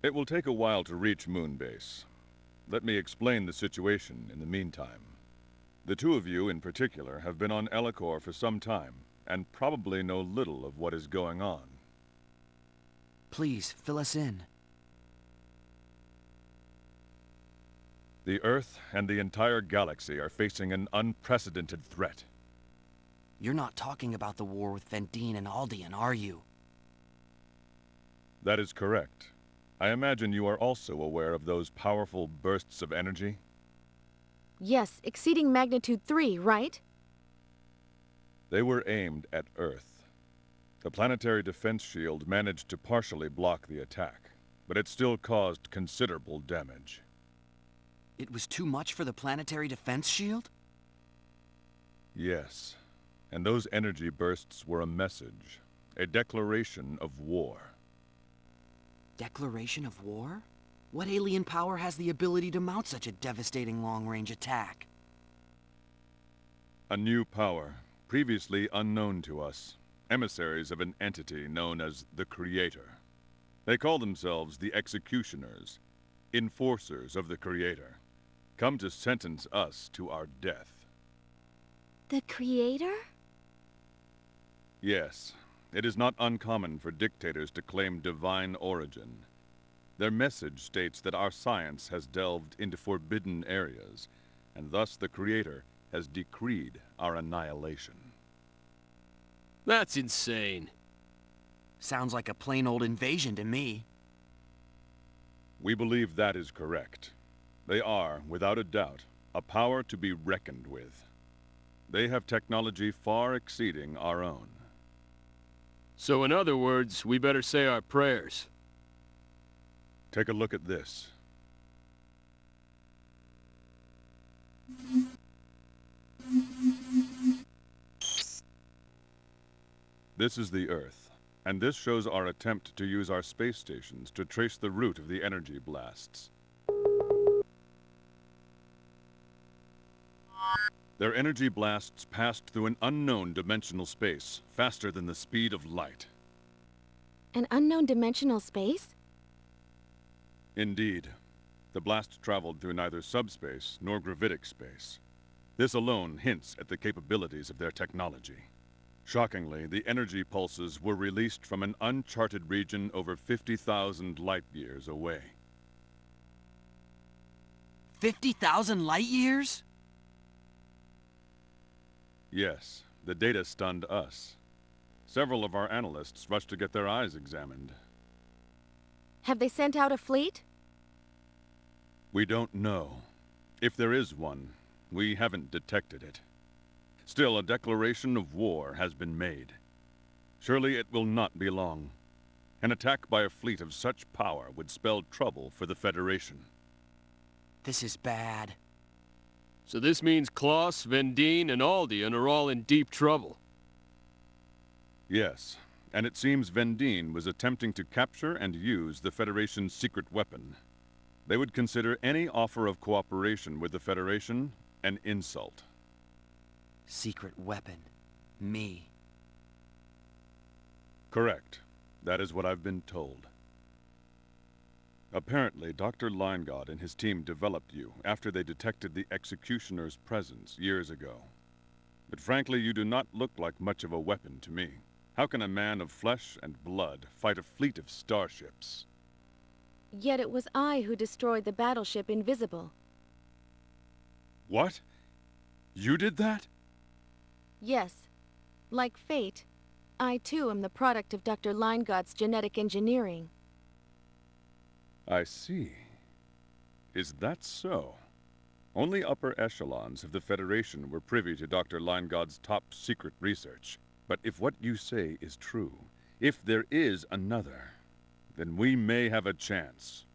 It will take a while to reach Moonbase. Let me explain the situation in the meantime. The two of you in particular have been on Ellicor for some time, and probably know little of what is going on. Please, fill us in. The Earth and the entire galaxy are facing an unprecedented threat. You're not talking about the war with Vendine and Aldean, are you? That is correct. I imagine you are also aware of those powerful bursts of energy? Yes, exceeding magnitude 3, right? They were aimed at Earth. The planetary defense shield managed to partially block the attack, but it still caused considerable damage. It was too much for the planetary defense shield? Yes, and those energy bursts were a message, a declaration of war. Declaration of war? What alien power has the ability to mount such a devastating long-range attack? A new power, previously unknown to us, emissaries of an entity known as the Creator. They call themselves the Executioners, enforcers of the Creator, come to sentence us to our death. The Creator? Yes, it is not uncommon for dictators to claim divine origin. Their message states that our science has delved into forbidden areas, and thus the Creator has decreed our annihilation. That's insane. Sounds like a plain old invasion to me. We believe that is correct. They are, without a doubt, a power to be reckoned with. They have technology far exceeding our own. So in other words, we better say our prayers. Take a look at this. This is the Earth, and this shows our attempt to use our space stations to trace the route of the energy blasts. Their energy blasts passed through an unknown dimensional space, faster than the speed of light. An unknown dimensional space? Indeed. The blast traveled through neither subspace nor gravitic space. This alone hints at the capabilities of their technology. Shockingly, the energy pulses were released from an uncharted region over 50,000 light-years away. 50,000 light-years? Yes, the data stunned us. Several of our analysts rushed to get their eyes examined. Have they sent out a fleet? We don't know. If there is one, we haven't detected it. Still, a declaration of war has been made. Surely it will not be long. An attack by a fleet of such power would spell trouble for the Federation. This is bad. So this means Klaus, Vendine, and Aldean are all in deep trouble. Yes, and it seems Vendine was attempting to capture and use the Federation's secret weapon. They would consider any offer of cooperation with the Federation an insult. Secret weapon. Me. Correct. That is what I've been told. Apparently, Dr. Leingod and his team developed you after they detected the Executioner's presence years ago. But frankly, you do not look like much of a weapon to me. How can a man of flesh and blood fight a fleet of starships? Yet it was I who destroyed the battleship Invisible. What? You did that? Yes. Like fate, I too am the product of Dr. Leingod's genetic engineering. I see. Is that so? Only upper echelons of the Federation were privy to Dr. Leingod's top-secret research. But if what you say is true, if there is another, then we may have a chance.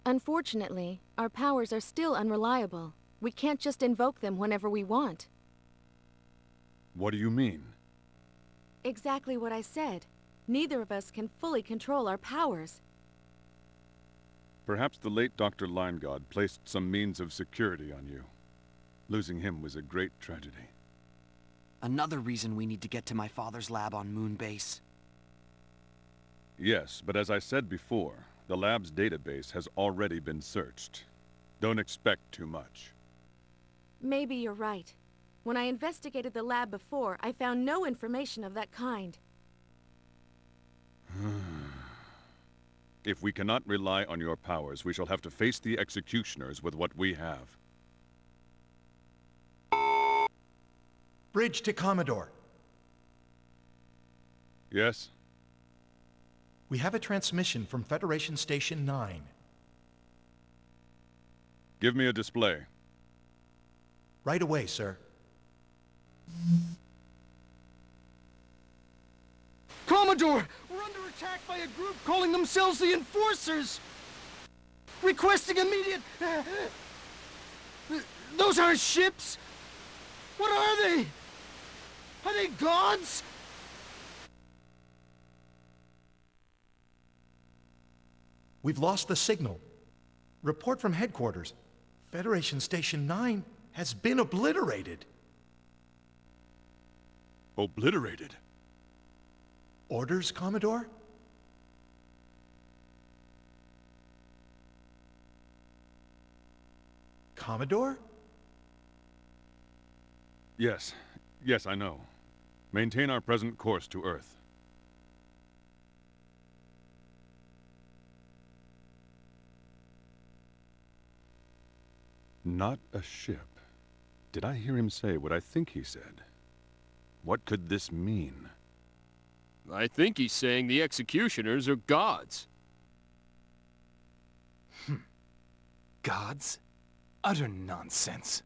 Unfortunately, our powers are still unreliable. We can't just invoke them whenever we want. What do you mean? Exactly what I said. Neither of us can fully control our powers. Perhaps the late Dr. Leingod placed some means of security on you. Losing him was a great tragedy. Another reason we need to get to my father's lab on Moonbase. Yes, but as I said before, The lab's database has already been searched. Don't expect too much. Maybe you're right. When I investigated the lab before, I found no information of that kind. If we cannot rely on your powers, we shall have to face the executioners with what we have. Bridge to Commodore. Yes? We have a transmission from Federation Station 9. Give me a display. Right away, sir. Commodore! We're under attack by a group calling themselves the Enforcers! Requesting immediate... Those aren't ships! What are they? Are they gods? We've lost the signal. Report from headquarters. Federation Station 9 has been obliterated. Obliterated? Orders, Commodore? Commodore? Yes. Yes, I know. Maintain our present course to Earth. Not a ship. Did I hear him say what I think he said? What could this mean? I think he's saying the executioners are gods. Gods? Utter nonsense.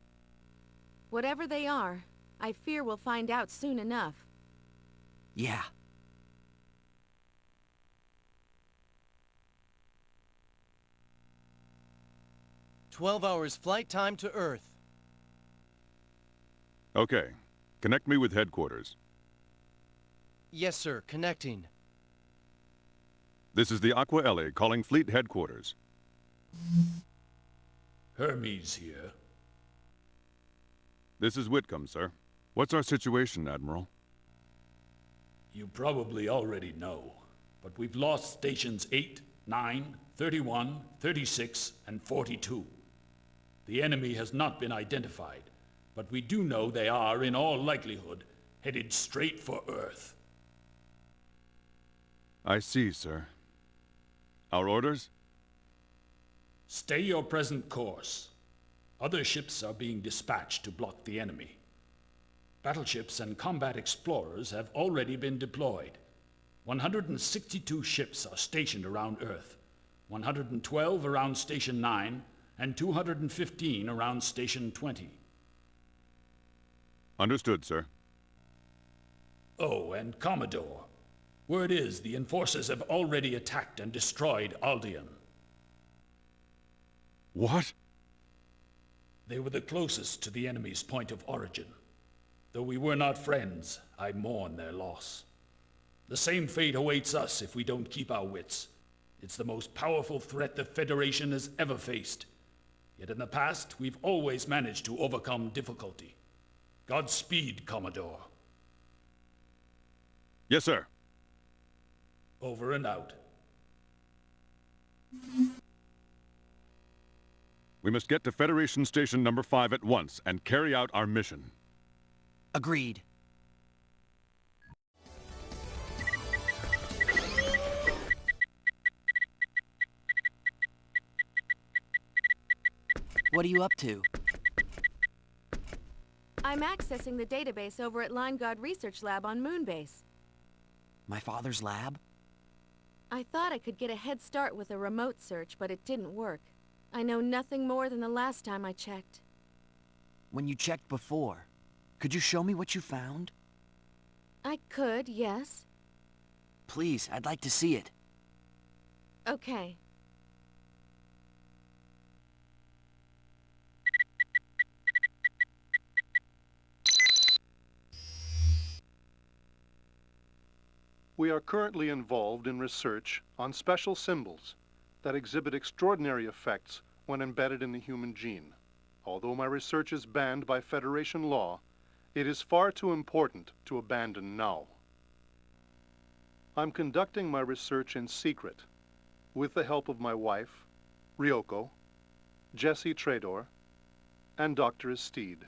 Whatever they are, I fear we'll find out soon enough. Yeah. "12 hours flight time to Earth." Okay. Connect me with headquarters. Yes, sir. Connecting. This is the Aquaelie calling fleet headquarters. Hermes here. This is Whitcomb, sir. What's our situation, Admiral? You probably already know, but we've lost stations 8, 9, 31, 36, and 42. The enemy has not been identified, but we do know they are, in all likelihood, headed straight for Earth. I see, sir. Our orders? Stay your present course. Other ships are being dispatched to block the enemy. Battleships and combat explorers have already been deployed. 162 ships are stationed around Earth, 112 around Station 9, and 215 around Station 20. Understood, sir. Oh, and Commodore, word is the Enforcers have already attacked and destroyed Aldean. What? They were the closest to the enemy's point of origin. Though we were not friends, I mourn their loss. The same fate awaits us if we don't keep our wits. It's the most powerful threat the Federation has ever faced. Yet in the past, we've always managed to overcome difficulty. Godspeed, Commodore. Yes, sir. Over and out. We must get to Federation Station number 5 at once and carry out our mission. Agreed. What are you up to? I'm accessing the database over at LineGuard Research Lab on Moonbase. My father's lab? I thought I could get a head start with a remote search, but it didn't work. I know nothing more than the last time I checked. When you checked before, could you show me what you found? I could, yes. Please, I'd like to see it. Okay. We are currently involved in research on special symbols that exhibit extraordinary effects when embedded in the human gene. Although my research is banned by Federation law, it is far too important to abandon now. I'm conducting my research in secret. with the help of my wife, Ryoko, Jesse Trador, and Dr. Estede.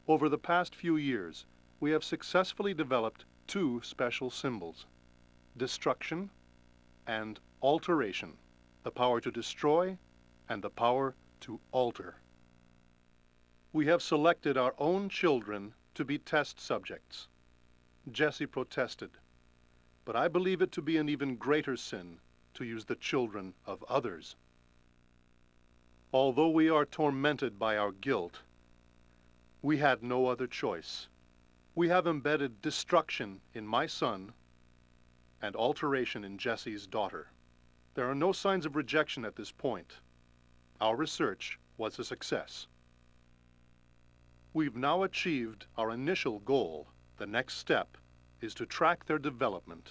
Over the past few years, we have successfully developed two special symbols: destruction and alteration, the power to destroy and the power to alter. We have selected our own children to be test subjects. Jesse protested, but I believe it to be an even greater sin to use the children of others. Although we are tormented by our guilt, we had no other choice. We have embedded destruction in my son and alteration in Jesse's daughter. There are no signs of rejection at this point. Our research was a success. We've now achieved our initial goal. The next step is to track their development.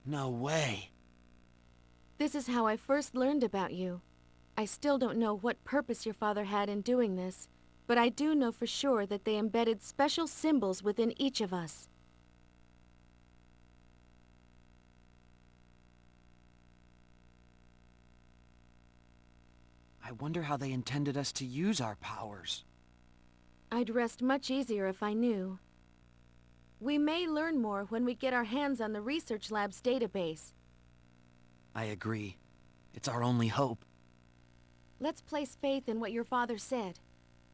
No way. This is how I first learned about you. I still don't know what purpose your father had in doing this, but I do know for sure that they embedded special symbols within each of us. I wonder how they intended us to use our powers. I'd rest much easier if I knew. We may learn more when we get our hands on the research lab's database. I agree. It's our only hope. Let's place faith in what your father said.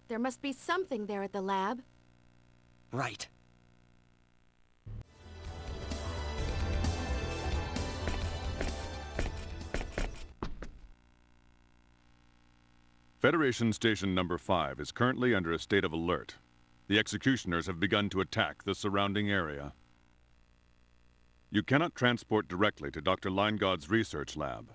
There must be something there at the lab. Right. Federation Station Number 5 is currently under a state of alert. The executioners have begun to attack the surrounding area. You cannot transport directly to Dr. Linegod's research lab.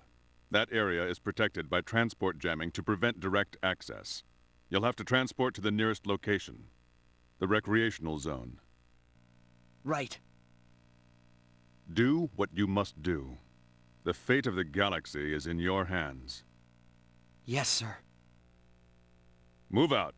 That area is protected by transport jamming to prevent direct access. You'll have to transport to the nearest location, the recreational zone. Right. Do what you must do. The fate of the galaxy is in your hands. Yes, sir. Move out.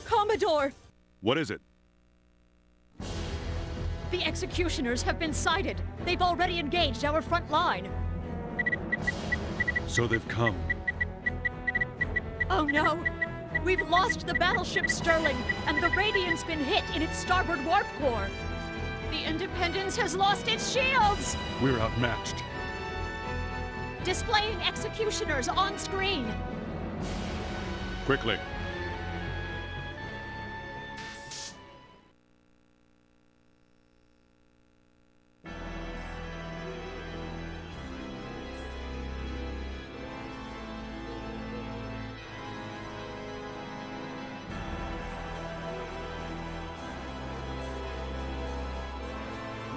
Commodore! What is it? The executioners have been sighted. They've already engaged our front line. So they've come. Oh no! We've lost the battleship Sterling, and the Radiant's been hit in its starboard warp core. The Independence has lost its shields! We're outmatched. Displaying executioners on screen. Quickly.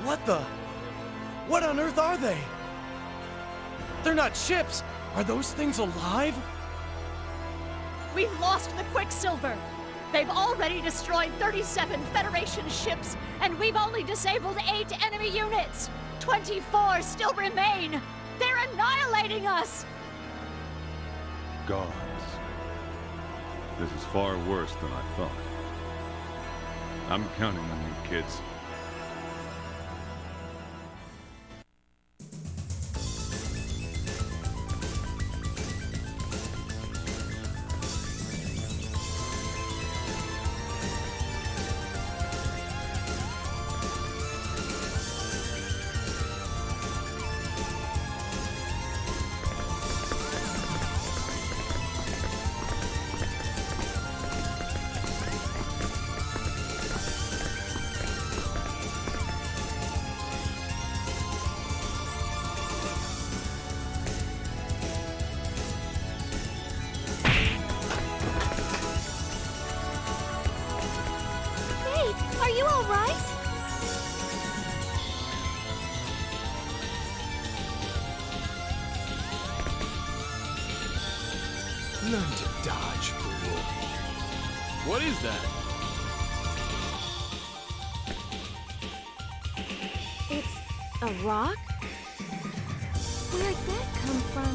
What the? What on earth are they? They're not ships! Are those things alive? We've lost the Quicksilver. They've already destroyed 37 Federation ships, and we've only disabled 8 enemy units. 24 still remain. They're annihilating us! Gods. This is far worse than I thought. I'm counting on you, kids. Are you all right? Learn to dodge, fool. What is that? It's a rock? Where'd that come from?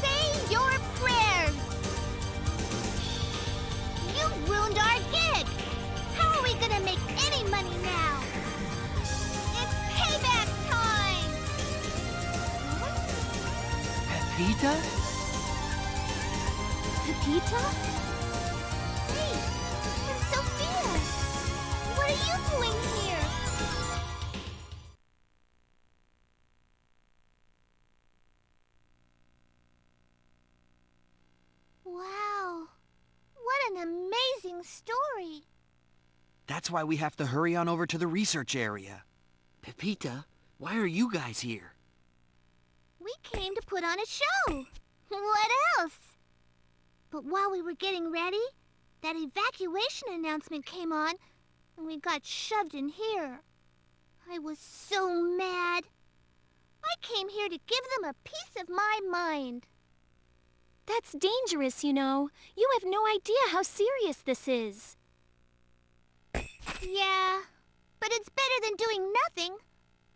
Say your prayers! You ruined our gig! How are we gonna make any money now? It's payback time! Pepita? Pepita? Hey, it's Sophia! What are you doing here? Wow, what an amazing story! That's why we have to hurry on over to the research area. Pepita, why are you guys here? We came to put on a show. What else? But while we were getting ready, that evacuation announcement came on, and we got shoved in here. I was so mad. I came here to give them a piece of my mind. That's dangerous, you know. You have no idea how serious this is. Yeah, but it's better than doing nothing.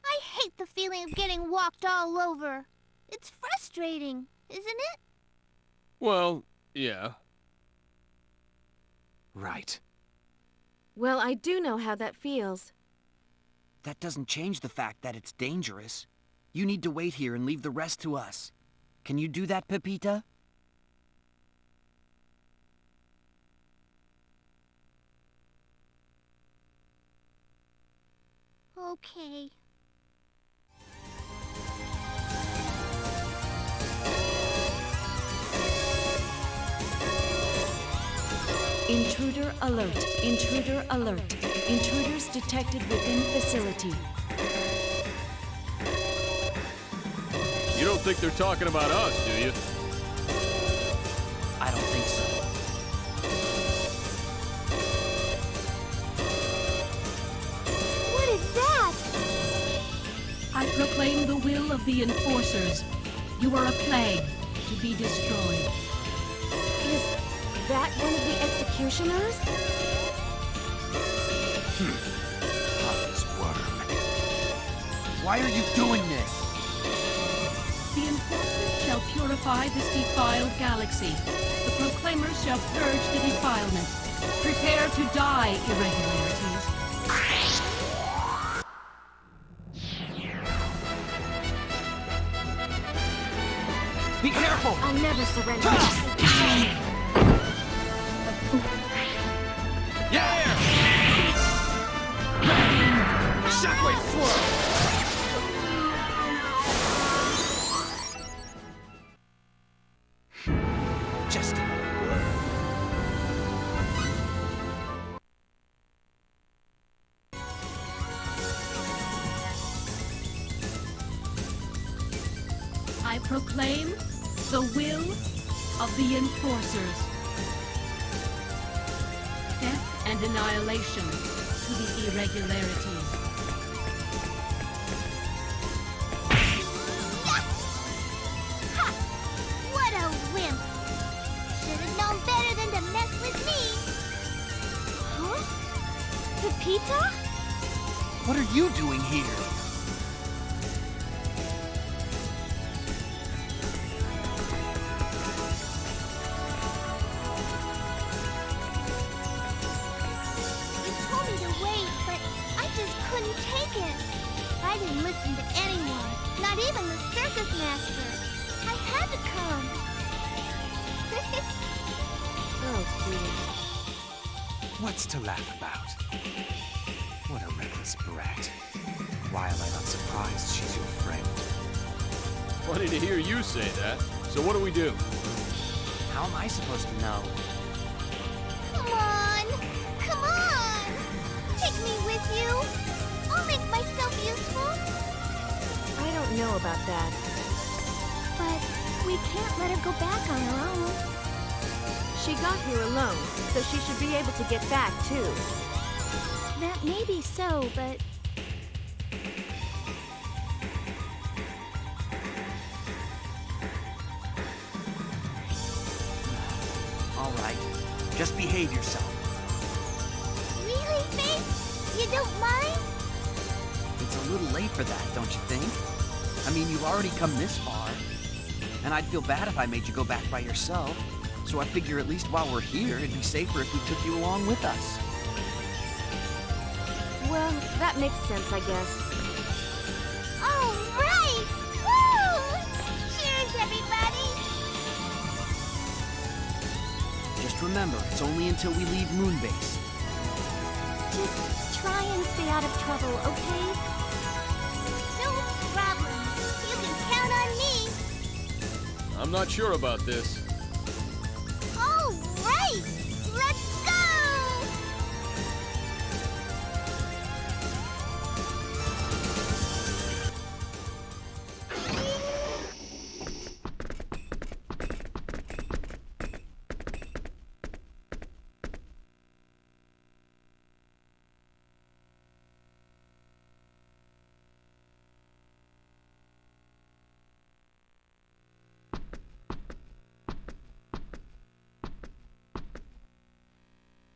I hate the feeling of getting walked all over. It's frustrating, isn't it? Well, yeah. Right. Well, I do know how that feels. That doesn't change the fact that it's dangerous. You need to wait here and leave the rest to us. Can you do that, Pepita? Okay. Intruder alert. Intruder alert. Intruders detected within facility. You don't think they're talking about us, do you? I don't think so. What is that? I proclaim the will of the Enforcers. You are a plague to be destroyed. Is that one of the executioners? Papa's worm. Why are you doing this? The Enforcers shall purify this defiled galaxy. The Proclaimers shall purge the defilement. Prepare to die, irregularities. Be careful! I'll never surrender. Yeah! Shockwave swirl! Just another word. I proclaim the will of the Enforcers. Death and annihilation to the irregularities. Ha! What a wimp! Should have known better than to mess with me. Huh? Pepita? What are you doing here? You told me to wait, but I just couldn't take it. I didn't listen to anyone, not even the circus master. I had to come. Oh, dear. What's to laugh about? What a reckless brat. Why am I not surprised she's your friend? Funny to hear you say that. So what do we do? How am I supposed to know? Come on! Come on! Take me with you! I'll make myself useful! I don't know about that. But we can't let her go back on her own. She got here alone, so she should be able to get back, too. That may be so, but... All right. Just behave yourself. Really, Faith? You don't mind? It's a little late for that, don't you think? I mean, you've already come this far. And I'd feel bad if I made you go back by yourself. So I figure at least while we're here, it'd be safer if we took you along with us. Well, that makes sense, I guess. All right! Woo! Cheers, everybody! Just remember, it's only until we leave Moonbase. Just try and stay out of trouble, okay? No problem. You can count on me. I'm not sure about this. All right! Let's go!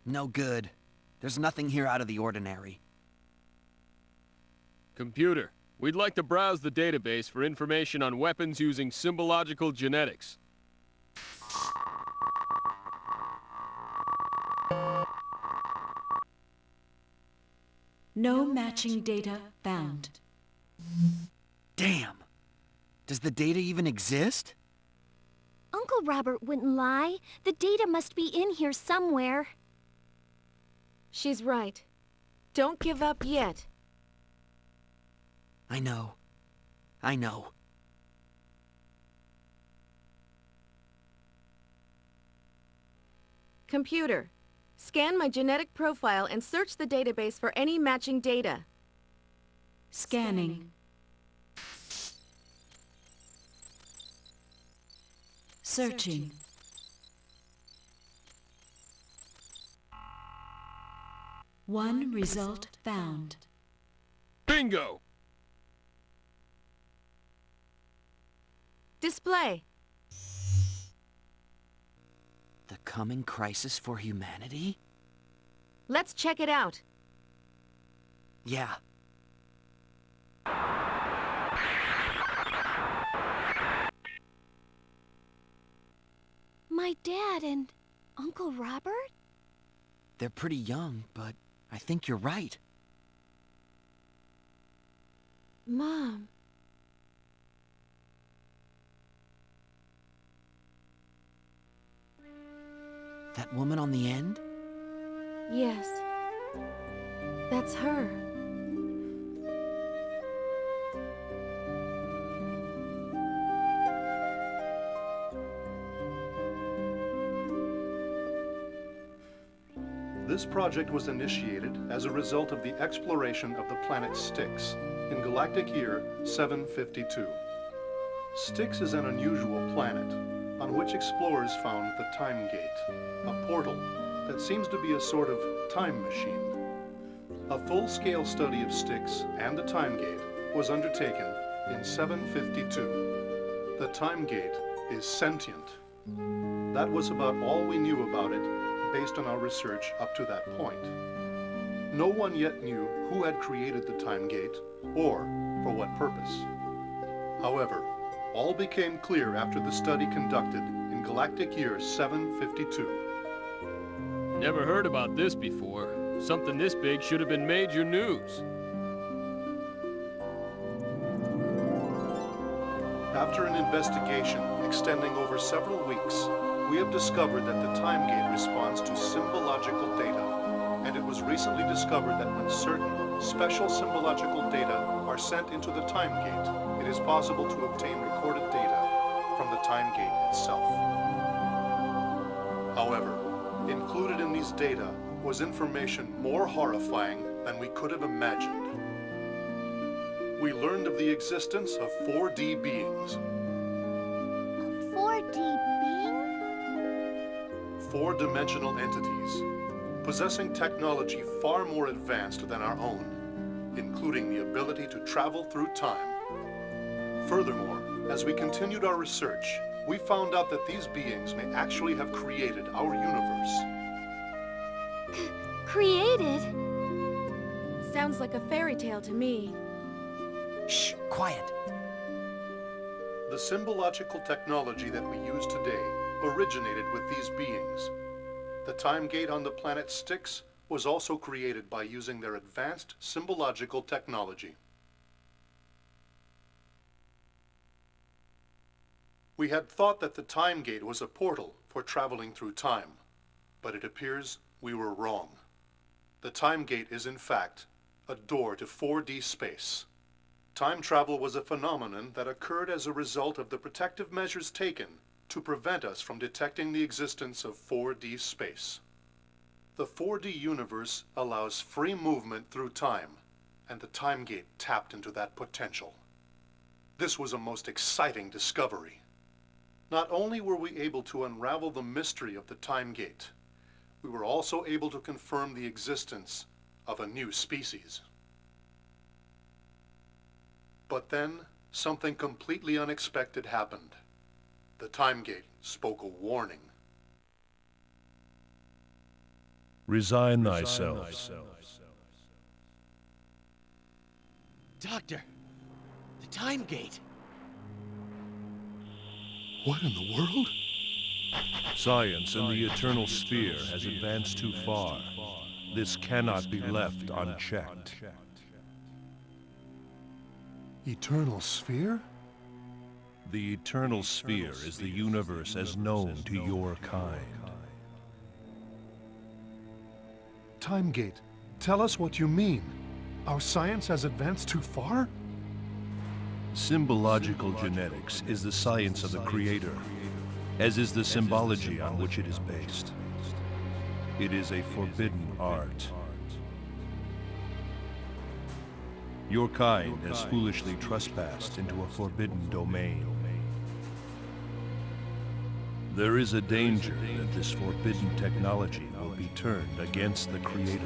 No good. There's nothing here out of the ordinary. Computer, we'd like to browse the database for information on weapons using symbological genetics. No matching data found. Damn! Does the data even exist? Uncle Robert wouldn't lie. The data must be in here somewhere. She's right. Don't give up yet. I know. I know. Computer, scan my genetic profile and search the database for any matching data. Scanning. Searching. One result found. Bingo! Display. The coming crisis for humanity? Let's check it out. Yeah. My dad and Uncle Robert? They're pretty young, but I think you're right. Mom. That woman on the end? Yes. That's her. This project was initiated as a result of the exploration of the planet Styx in galactic year 752. Styx is an unusual planet on which explorers found the Time Gate, a portal that seems to be a sort of time machine. A full-scale study of Styx and the Time Gate was undertaken in 752. The Time Gate is sentient. That was about all we knew about it based on our research up to that point. No one yet knew who had created the Time Gate or for what purpose. However, all became clear after the study conducted in galactic year 752. Never heard about this before. Something this big should have been major news. After an investigation extending over several weeks, we have discovered that the Time Gate responds to symbological data, and it was recently discovered that when certain special symbological data are sent into the Time Gate, it is possible to obtain recorded data from the Time Gate itself. However, included in these data was information more horrifying than we could have imagined. We learned of the existence of 4D beings. 4D being? 4-dimensional entities. possessing technology far more advanced than our own, including the ability to travel through time. Furthermore, as we continued our research, we found out that these beings may actually have created our universe. Created? Sounds like a fairy tale to me. Shh, quiet. The symbological technology that we use today originated with these beings. The time gate on the planet Styx was also created by using their advanced symbological technology. We had thought that the time gate was a portal for traveling through time, but it appears we were wrong. The time gate is in fact a door to 4D space. Time travel was a phenomenon that occurred as a result of the protective measures taken to prevent us from detecting the existence of 4D space. The 4D universe allows free movement through time, and the time gate tapped into that potential. This was a most exciting discovery. Not only were we able to unravel the mystery of the time gate, we were also able to confirm the existence of a new species. But then, something completely unexpected happened. The time gate spoke a warning. Resign thyself. Doctor, the time gate. What in the world? Science in the eternal sphere has advanced too far. This cannot be left unchecked. Eternal sphere? The eternal sphere is the universe as known to your kind. Time gate, tell us what you mean. Our science has advanced too far? Symbological genetics is the science of the Creator, as is the symbology on which it is based. It is a forbidden art. Your kind has foolishly trespassed into a forbidden domain. There is a danger that this forbidden technology will be turned against the Creator.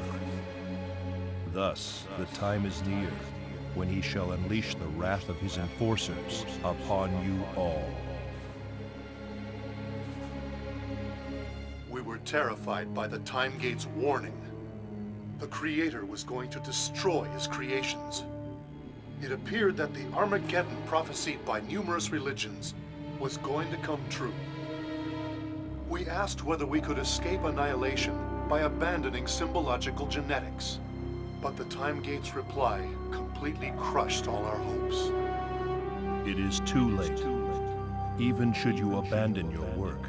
Thus, the time is near when he shall unleash the wrath of his enforcers upon you all. We were terrified by the time gate's warning. The Creator was going to destroy his creations. It appeared that the Armageddon prophesied by numerous religions was going to come true. We asked whether we could escape annihilation by abandoning symbological genetics, but the time gate's reply completely crushed all our hopes. It is too late. Even should you abandon your work,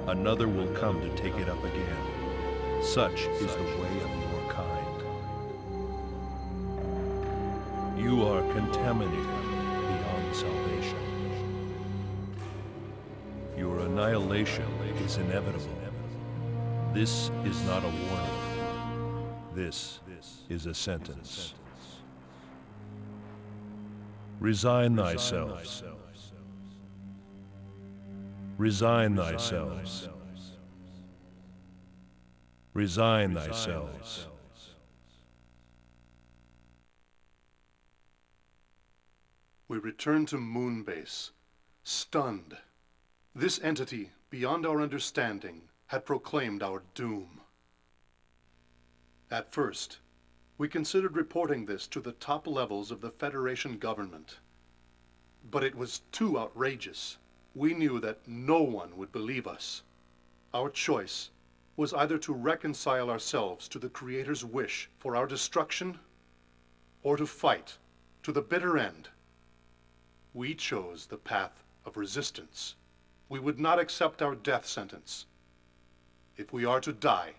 another will come to take it up again. Such is the way of your kind. You are contaminated beyond salvation. Your annihilation is inevitable. This is not a warning. This is a sentence. Resign thyself. Resign thyself. Resign thyself. We returned to Moonbase, stunned. This entity, beyond our understanding, had proclaimed our doom. At first, we considered reporting this to the top levels of the Federation government. But it was too outrageous. We knew that no one would believe us. Our choice was either to reconcile ourselves to the Creator's wish for our destruction, or to fight to the bitter end. We chose the path of resistance. We would not accept our death sentence. If we are to die,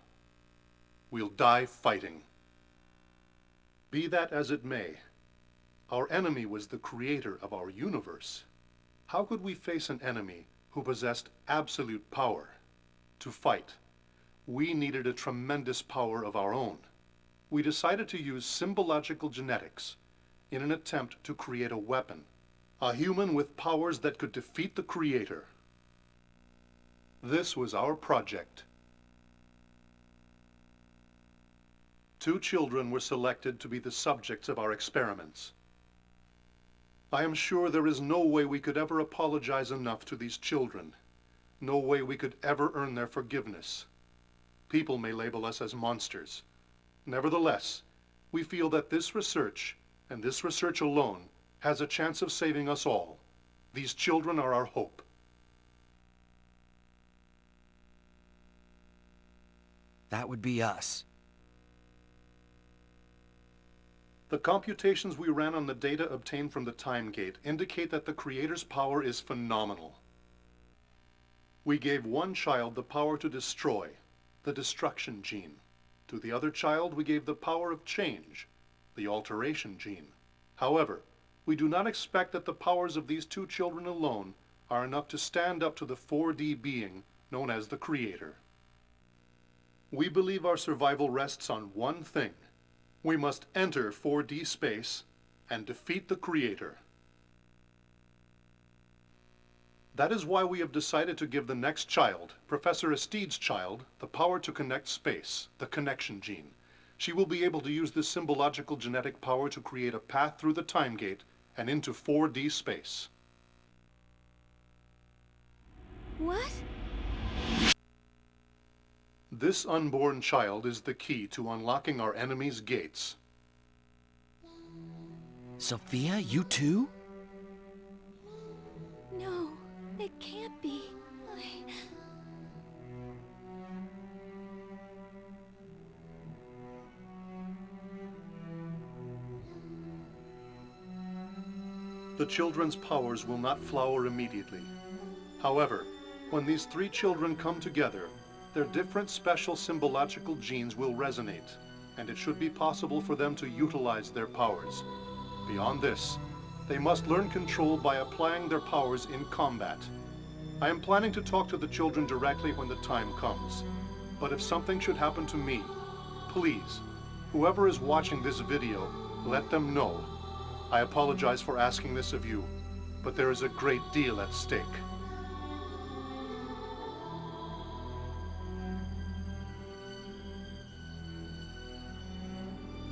we'll die fighting. Be that as it may, our enemy was the creator of our universe. How could we face an enemy who possessed absolute power? To fight, we needed a tremendous power of our own. We decided to use symbological genetics in an attempt to create a weapon, a human with powers that could defeat the Creator. This was our project. 2 children were selected to be the subjects of our experiments. I am sure there is no way we could ever apologize enough to these children. No way we could ever earn their forgiveness. People may label us as monsters. Nevertheless, we feel that this research, and this research alone, has a chance of saving us all. These children are our hope. That would be us. The computations we ran on the data obtained from the time gate indicate that the Creator's power is phenomenal. We gave one child the power to destroy, the destruction gene. To the other child, we gave the power of change, the alteration gene. However, we do not expect that the powers of these 2 children alone are enough to stand up to the 4D being known as the Creator. We believe our survival rests on one thing. We must enter 4D space and defeat the Creator. That is why we have decided to give the next child, Professor Estide's child, the power to connect space, the connection gene. She will be able to use this symbological genetic power to create a path through the time gate and into 4D space. What? This unborn child is the key to unlocking our enemy's gates. Sophia, you too? No, it can't be. The children's powers will not flower immediately. However, when these 3 children come together, their different special symbological genes will resonate, and it should be possible for them to utilize their powers. Beyond this, they must learn control by applying their powers in combat. I am planning to talk to the children directly when the time comes. But if something should happen to me, please, whoever is watching this video, let them know. I apologize for asking this of you, but there is a great deal at stake.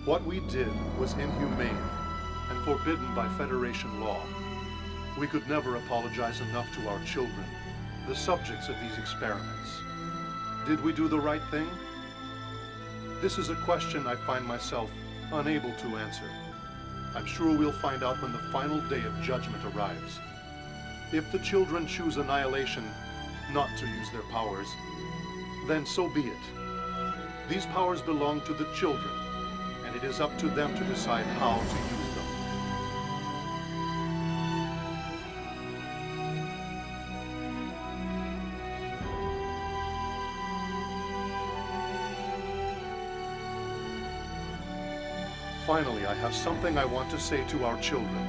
What we did was inhumane and forbidden by Federation law. We could never apologize enough to our children, the subjects of these experiments. Did we do the right thing? This is a question I find myself unable to answer. I'm sure we'll find out when the final day of judgment arrives. If the children choose annihilation, not to use their powers, then so be it. These powers belong to the children, and it is up to them to decide how to use them. Finally, I have something I want to say to our children.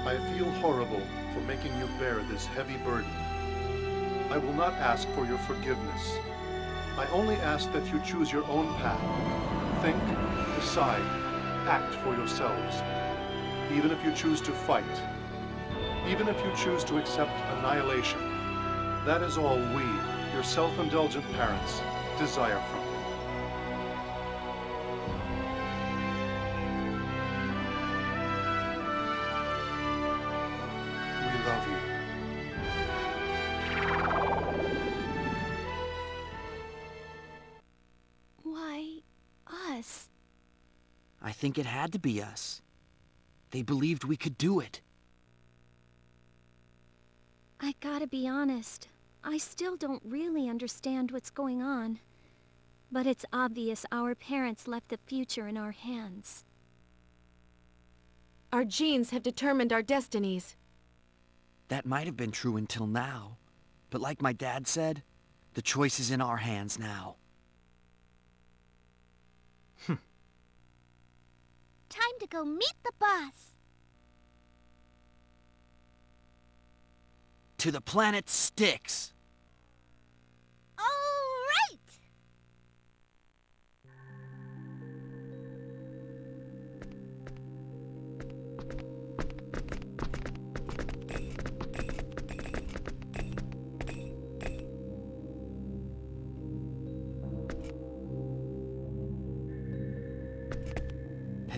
I feel horrible for making you bear this heavy burden. I will not ask for your forgiveness. I only ask that you choose your own path. Think, decide, act for yourselves. Even if you choose to fight. Even if you choose to accept annihilation. That is all we, your self-indulgent parents, desire from you. We love you. Why, us? I think it had to be us. They believed we could do it. I gotta be honest. I still don't really understand what's going on. But it's obvious our parents left the future in our hands. Our genes have determined our destinies. That might have been true until now. But like my dad said, the choice is in our hands now. Time to go meet the boss. To the planet Styx! All right!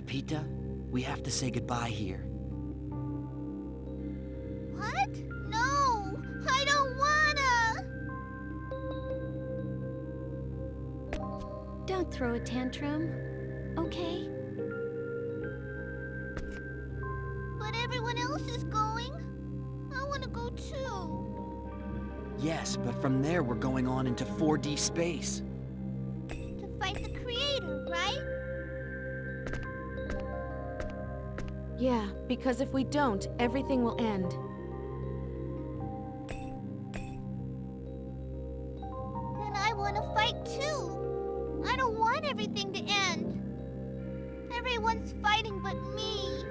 Pepita, we have to say goodbye here. What? No! I don't wanna! Don't throw a tantrum, okay? But everyone else is going. I wanna go too. Yes, but from there we're going on into 4D space. To fight the Creator, right? Yeah, because if we don't, everything will end. Then I wanna fight too. I don't want everything to end. Everyone's fighting but me.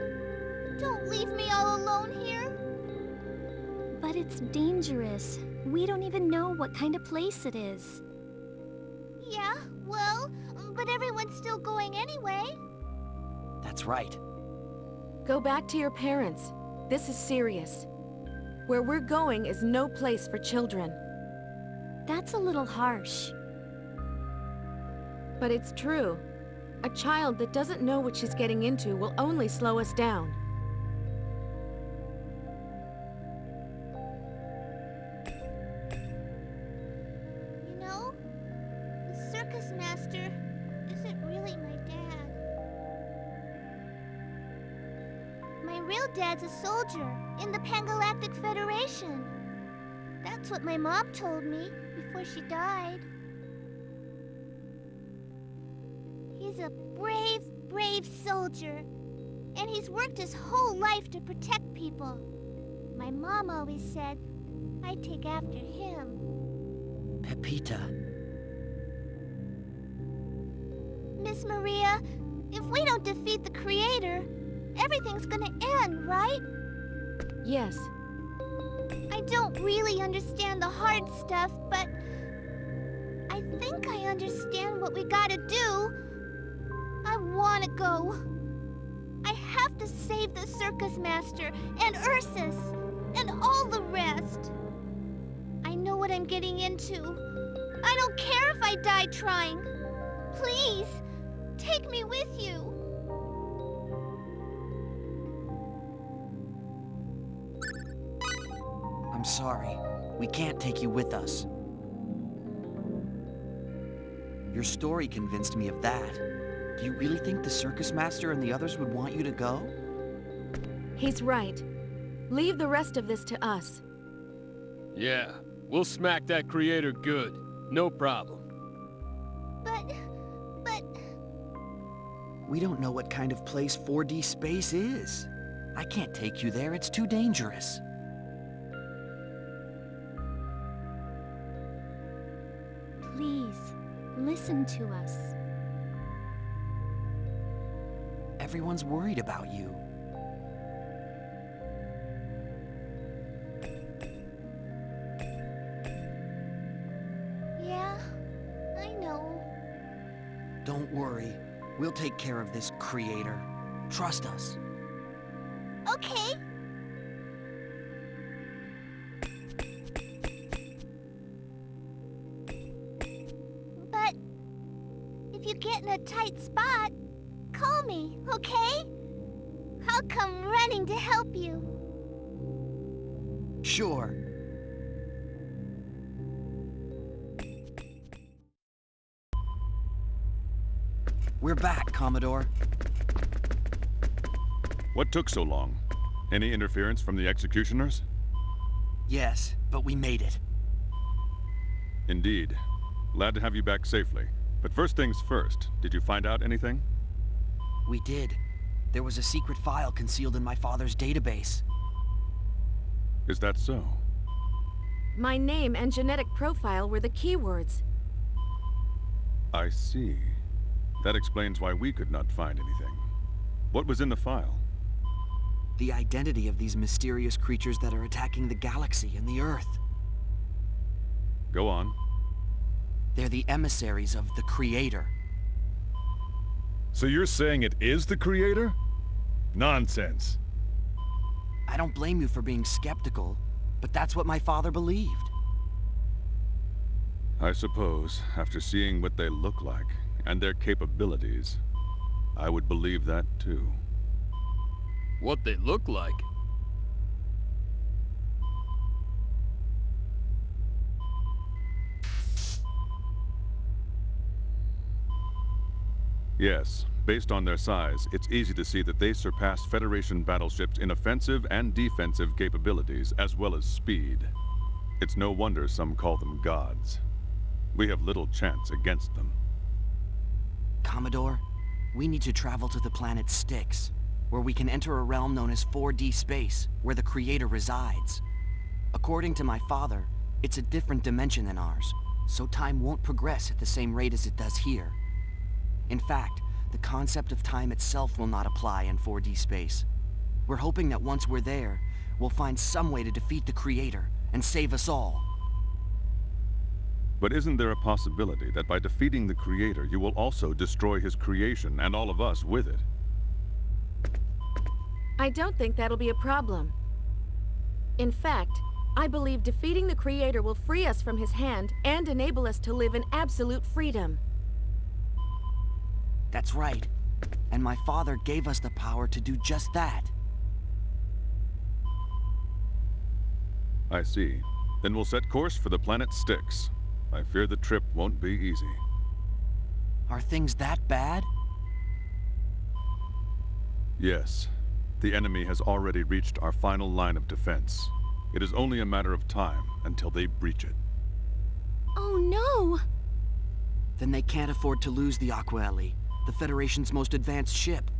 Don't leave me all alone here. But it's dangerous. We don't even know what kind of place it is. Yeah, well, but everyone's still going anyway. That's right. Go back to your parents. This is serious. Where we're going is no place for children. That's a little harsh. But it's true. A child that doesn't know what she's getting into will only slow us down. You know, the circus master isn't really my dad. My real dad's a soldier in the Pangalactic Federation. That's what my mom told me before she died. He's a brave, brave soldier. And he's worked his whole life to protect people. My mom always said I'd take after him. Pepita. Miss Maria, if we don't defeat the Creator, everything's gonna end, right? Yes. I don't really understand the hard stuff, but I think I understand what we gotta do. I wanna go. I have to save the circus master and Ursus and all the rest. I know what I'm getting into. I don't care if I die trying. Please, take me with you. I'm sorry. We can't take you with us. Your story convinced me of that. Do you really think the circus master and the others would want you to go? He's right. Leave the rest of this to us. Yeah, we'll smack that creator good. No problem. But... We don't know what kind of place 4D space is. I can't take you there, it's too dangerous. Please, listen to us. Everyone's worried about you. Yeah, I know. Don't worry. We'll take care of this creator. Trust us. Okay. But if you get in a tight spot, call me, okay? I'll come running to help you. Sure. We're back, Commodore. What took so long? Any interference from the executioners? Yes, but we made it. Indeed. Glad to have you back safely. But first things first, did you find out anything? We did. There was a secret file concealed in my father's database. Is that so? My name and genetic profile were the keywords. I see. That explains why we could not find anything. What was in the file? The identity of these mysterious creatures that are attacking the galaxy and the Earth. Go on. They're the emissaries of the Creator. So you're saying it is the Creator? Nonsense. I don't blame you for being skeptical, but that's what my father believed. I suppose, after seeing what they look like, and their capabilities. I would believe that too. What they look like? Yes, based on their size, it's easy to see that they surpass Federation battleships in offensive and defensive capabilities, as well as speed. It's no wonder some call them gods. We have little chance against them. Commodore, we need to travel to the planet Styx, where we can enter a realm known as 4D space, where the Creator resides. According to my father, it's a different dimension than ours, so time won't progress at the same rate as it does here. In fact, the concept of time itself will not apply in 4D space. We're hoping that once we're there, we'll find some way to defeat the Creator and save us all. But isn't there a possibility that by defeating the Creator, you will also destroy his creation and all of us with it? I don't think that'll be a problem. In fact, I believe defeating the Creator will free us from his hand and enable us to live in absolute freedom. That's right. And my father gave us the power to do just that. I see. Then we'll set course for the planet Styx. I fear the trip won't be easy. Are things that bad? Yes. The enemy has already reached our final line of defense. It is only a matter of time until they breach it. Oh no! Then they can't afford to lose the Aquaelie, the Federation's most advanced ship.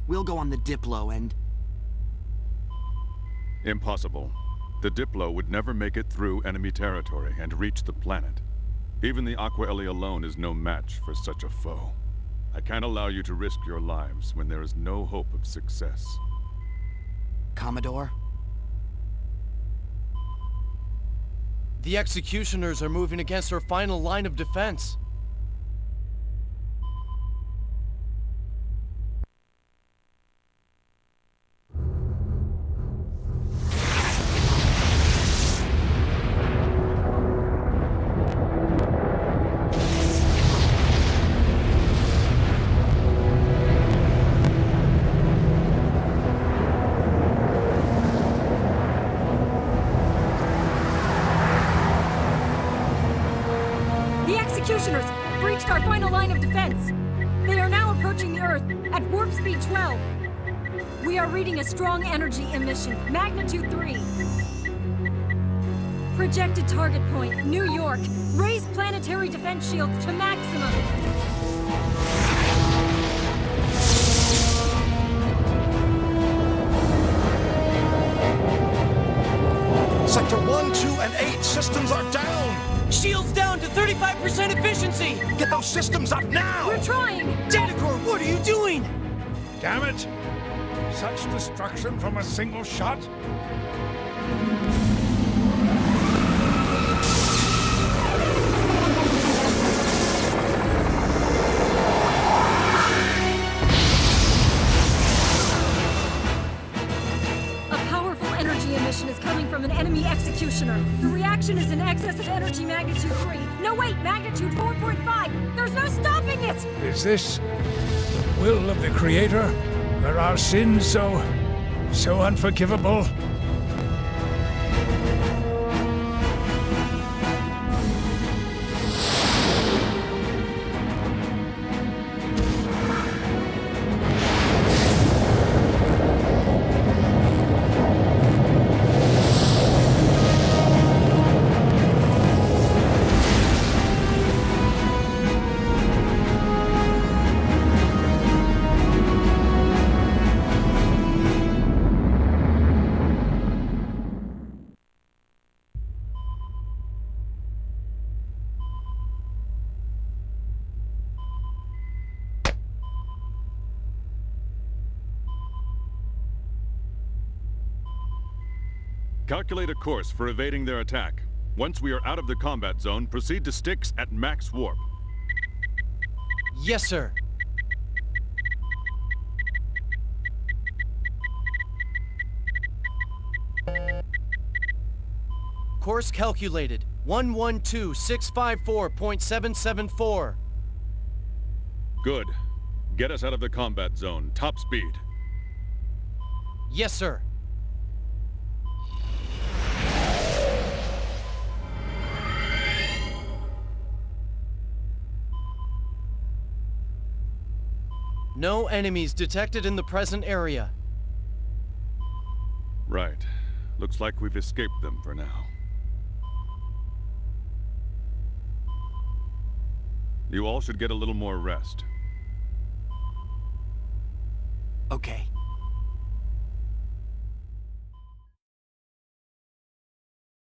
We'll go on the Diplo and... Impossible. The Diplo would never make it through enemy territory and reach the planet. Even the Aquaelie alone is no match for such a foe. I can't allow you to risk your lives when there is no hope of success. Commodore? The Executioners are moving against our final line of defense. Executioners breached our final line of defense. They are now approaching the Earth at warp speed 12. We are reading a strong energy emission, magnitude 3. Projected target point, New York. Raise planetary defense shield to maximum. Sector 1, 2, and 8 systems are down! Shields down to 35% efficiency! Get those systems up now! We're trying! Datacore, what are you doing? Damn it! Such destruction from a single shot? Is coming from an enemy executioner. The reaction is in excess of energy magnitude 3. No, wait, magnitude 4.5. There's no stopping it! Is this the will of the Creator? Are our sins so unforgivable? Calculate a course for evading their attack. Once we are out of the combat zone, proceed to Styx at max warp. Yes, sir. Course calculated. 112654.774. Good. Get us out of the combat zone. Top speed. Yes, sir. No enemies detected in the present area. Right. Looks like we've escaped them for now. You all should get a little more rest. Okay.